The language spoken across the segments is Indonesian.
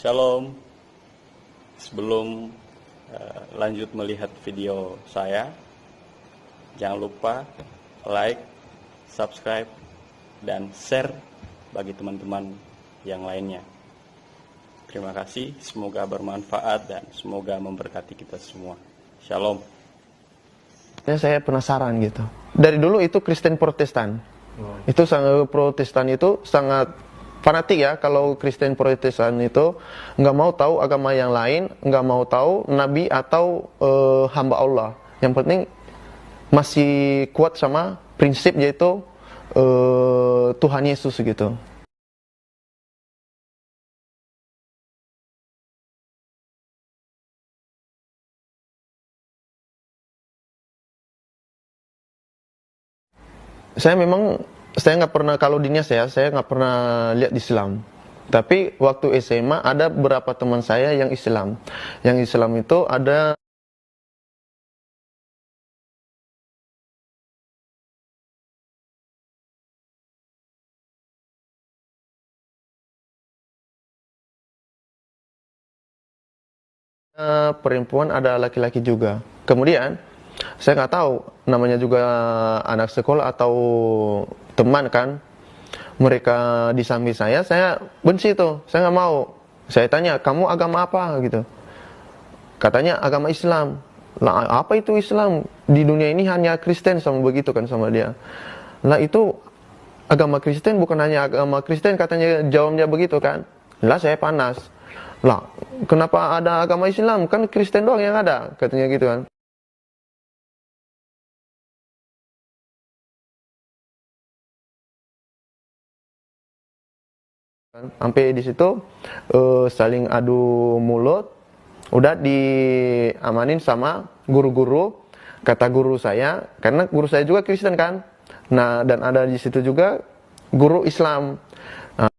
Shalom. Sebelum lanjut melihat video saya, jangan lupa like, subscribe, dan share bagi teman-teman yang lainnya. Terima kasih, semoga bermanfaat dan semoga memberkati kita semua. Shalom. Saya penasaran gitu. Dari dulu itu Kristen Protestan. Itu sangat Protestan itu sangat fanatik ya. Kalau Kristen Protestan itu nggak mau tahu agama yang lain, nggak mau tahu nabi atau hamba Allah. Yang penting masih kuat sama prinsip yaitu Tuhan Yesus gitu. Saya nggak pernah, kalau di Nias ya, saya nggak pernah lihat Islam. Tapi waktu SMA ada beberapa teman saya yang Islam. Yang Islam itu ada perempuan, ada laki-laki juga. Kemudian saya nggak tahu, namanya juga anak sekolah atau teman kan, mereka di samping saya benci tuh, saya nggak mau. Saya tanya, kamu agama apa gitu? Katanya agama Islam. Lah apa itu Islam? Di dunia ini hanya Kristen, sama begitu kan sama dia. Lah itu agama Kristen, bukan hanya agama Kristen, katanya, jawabnya begitu kan. Lah saya panas. Lah kenapa ada agama Islam? Kan Kristen doang yang ada, katanya gitu kan. Sampai di situ saling adu mulut. Udah diamanin sama guru-guru. Kata guru saya, karena guru saya juga Kristen kan. Nah, dan ada di situ juga guru Islam. Nah,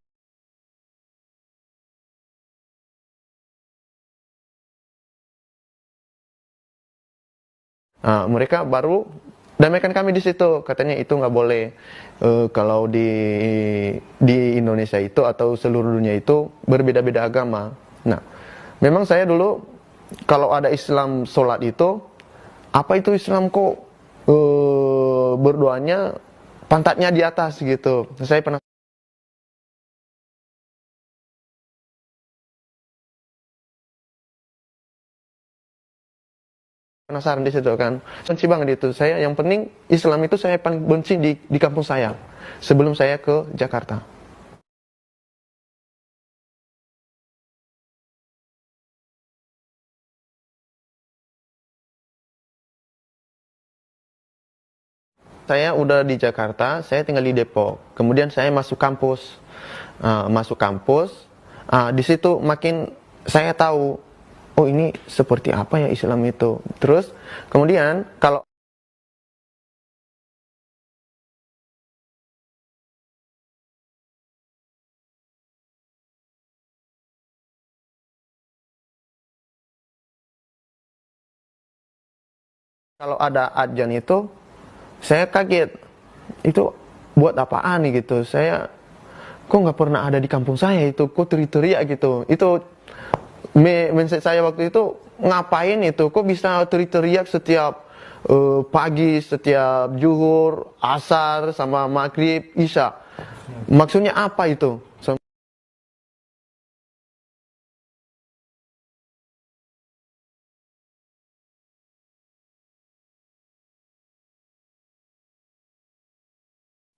mereka baru damaikan kami di situ. Katanya itu nggak boleh. Kalau di Indonesia itu atau seluruh dunia itu berbeda-beda agama. Nah, memang saya dulu kalau ada Islam sholat itu, apa itu Islam kok berdoanya pantatnya di atas gitu. Saya pernah penasaran di situ kan. Benci banget itu. Saya yang penting Islam itu saya paling benci di kampung saya sebelum saya ke Jakarta. Saya udah di Jakarta, saya tinggal di Depok. Kemudian saya masuk kampus. Di situ makin saya tahu, oh ini seperti apa ya Islam itu. Terus kemudian kalau ada adzan itu, saya kaget. Itu buat apaan nih gitu. Saya kok nggak pernah ada di kampung saya itu, kok teriak-teriak gitu. Itu mindset saya waktu itu, ngapain itu, kok bisa teriak-teriak setiap pagi, setiap zuhur, asar, sama maghrib, isya. Maksudnya apa itu?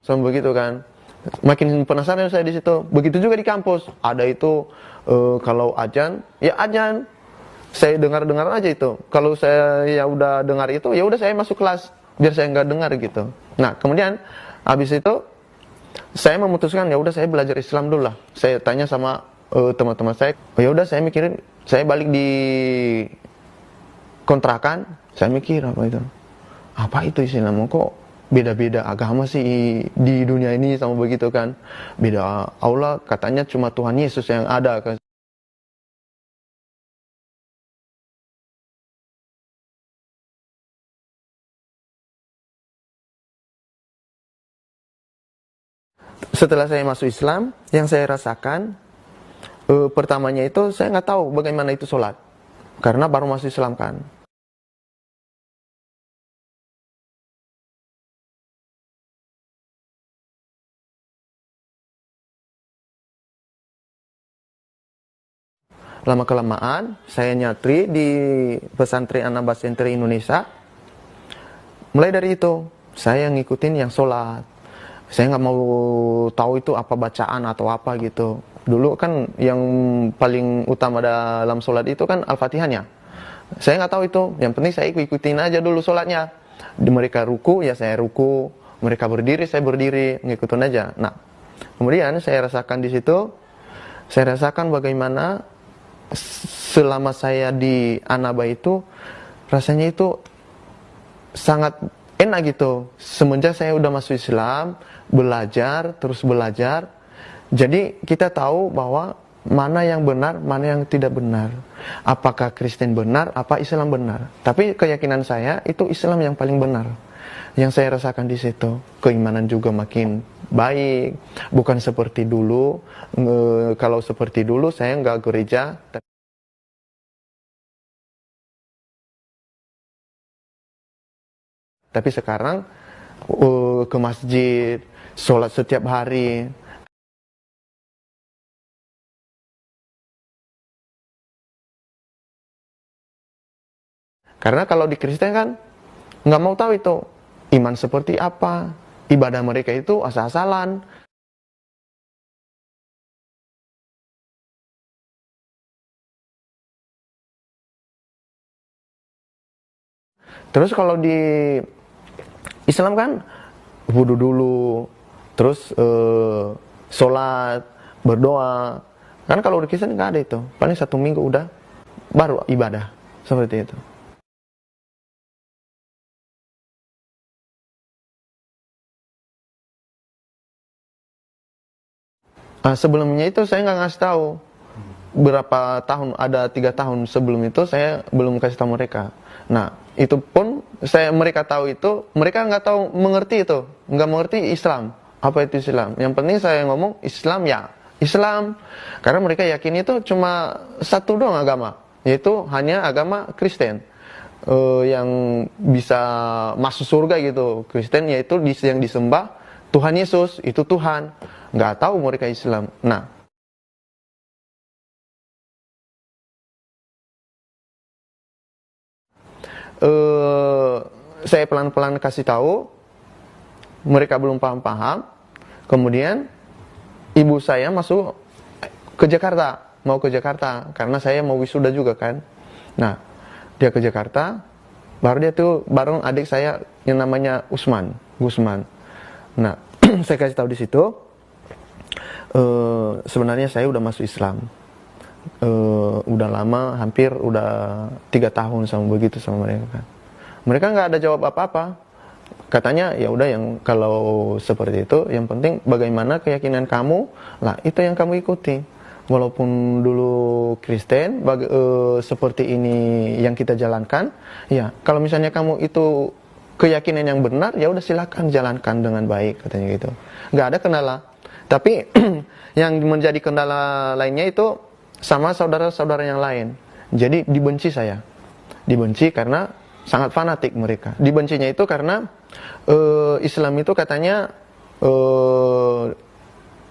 Sama begitu kan. Makin penasaran saya di situ. Begitu juga di kampus. Ada itu kalau ajan, ya ajan. Saya dengar-dengar aja itu. Kalau saya ya udah dengar itu, ya udah saya masuk kelas biar saya nggak dengar gitu. Nah, kemudian habis itu saya memutuskan ya udah saya belajar Islam dulu lah. Saya tanya sama teman-teman saya. Oh, ya udah saya mikirin, saya balik di kontrakan, saya mikir apa itu? Apa itu Islam? Kok beda-beda agama sih di dunia ini sama begitu kan? Beda Allah, katanya cuma Tuhan Yesus yang ada kan. Setelah saya masuk Islam, yang saya rasakan Pertamanya itu saya nggak tahu bagaimana itu sholat, karena baru masuk Islam kan. Lama-kelamaan saya nyatri di pesantren Anambas Center Indonesia. Mulai dari itu saya ngikutin yang sholat. Saya nggak mau tahu itu apa bacaan atau apa gitu. Dulu kan yang paling utama dalam sholat itu kan Al-Fatihahnya. Saya nggak tahu itu. Yang penting saya ikutin aja dulu sholatnya. Di mereka ruku ya saya ruku. Mereka berdiri saya berdiri, ngikutin aja. Nah, kemudian saya rasakan di situ. Saya rasakan bagaimana selama saya di Anaba itu rasanya itu sangat enak gitu. Semenjak saya udah masuk Islam, belajar, terus belajar. Jadi kita tahu bahwa mana yang benar, mana yang tidak benar. Apakah Kristen benar, apa Islam benar. Tapi keyakinan saya itu Islam yang paling benar. Yang saya rasakan di situ, keimanan juga makin baik. Bukan seperti dulu. Kalau seperti dulu saya nggak gereja. Tapi sekarang ke masjid, sholat setiap hari. Karena kalau di Kristen kan nggak mau tahu itu iman seperti apa, ibadah mereka itu asal-asalan. Terus kalau di Islam kan wudhu dulu, terus sholat, berdoa. Kan kalau di Kristen nggak ada itu, paling 1 minggu udah baru ibadah seperti itu. Nah, sebelumnya itu saya nggak ngasih tahu berapa tahun, ada 3 tahun sebelum itu saya belum kasih tahu mereka. Nah, itu pun mereka tahu itu, mereka nggak tahu mengerti itu, nggak mengerti Islam. Apa itu Islam? Yang penting saya ngomong Islam ya, Islam. Karena mereka yakin itu cuma satu doang agama, yaitu hanya agama Kristen. Yang bisa masuk surga gitu, Kristen yaitu yang disembah Tuhan Yesus, itu Tuhan. Nggak tahu mereka Islam. Nah, saya pelan-pelan kasih tahu, mereka belum paham-paham. Kemudian ibu saya masuk ke Jakarta, mau ke Jakarta karena saya mau wisuda juga kan. Nah, dia ke Jakarta, baru dia tuh bareng adik saya yang namanya Gusman. Nah, saya kasih tahu di situ, sebenarnya saya udah masuk Islam. Udah lama, hampir udah 3 tahun sama begitu sama mereka kan. Mereka nggak ada jawab apa-apa. Katanya ya udah, yang kalau seperti itu yang penting bagaimana keyakinan kamu lah, itu yang kamu ikuti. Walaupun dulu Kristen seperti ini yang kita jalankan, ya kalau misalnya kamu itu keyakinan yang benar, ya udah silakan jalankan dengan baik, katanya gitu. Nggak ada kendala. Tapi yang menjadi kendala lainnya itu sama saudara-saudara yang lain. Jadi dibenci saya. Dibenci karena sangat fanatik mereka. Dibencinya itu karena Islam itu katanya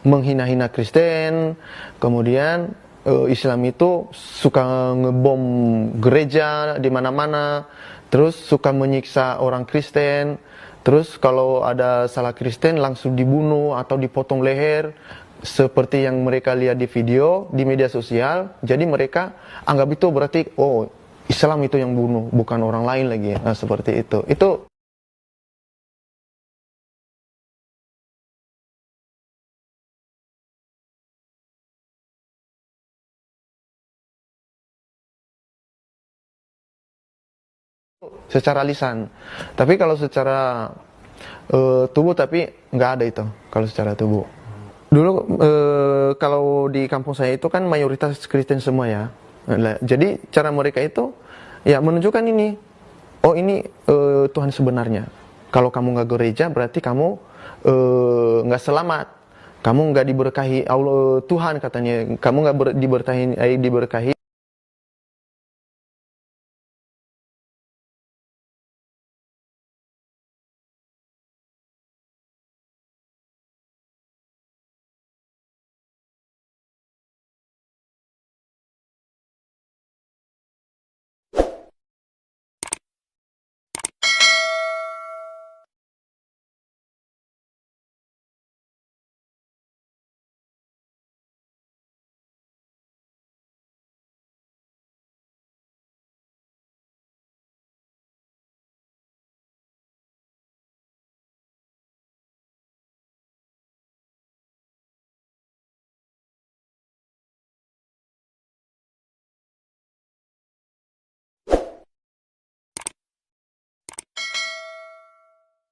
menghina-hina Kristen. Kemudian Islam itu suka ngebom gereja di mana-mana. Terus suka menyiksa orang Kristen. Terus kalau ada salah Kristen langsung dibunuh atau dipotong leher. Seperti yang mereka lihat di video, di media sosial. Jadi mereka anggap itu berarti, oh Islam itu yang bunuh, bukan orang lain lagi. Nah, seperti itu. Itu secara lisan. Tapi kalau secara tubuh, tapi nggak ada itu kalau secara tubuh. Dulu kalau di kampung saya itu kan mayoritas Kristen semua ya. Nah, jadi cara mereka itu ya menunjukkan ini, oh ini Tuhan sebenarnya. Kalau kamu nggak gereja berarti kamu nggak selamat. kamu nggak diberkahi Allah Tuhan katanya, kamu nggak diberkahi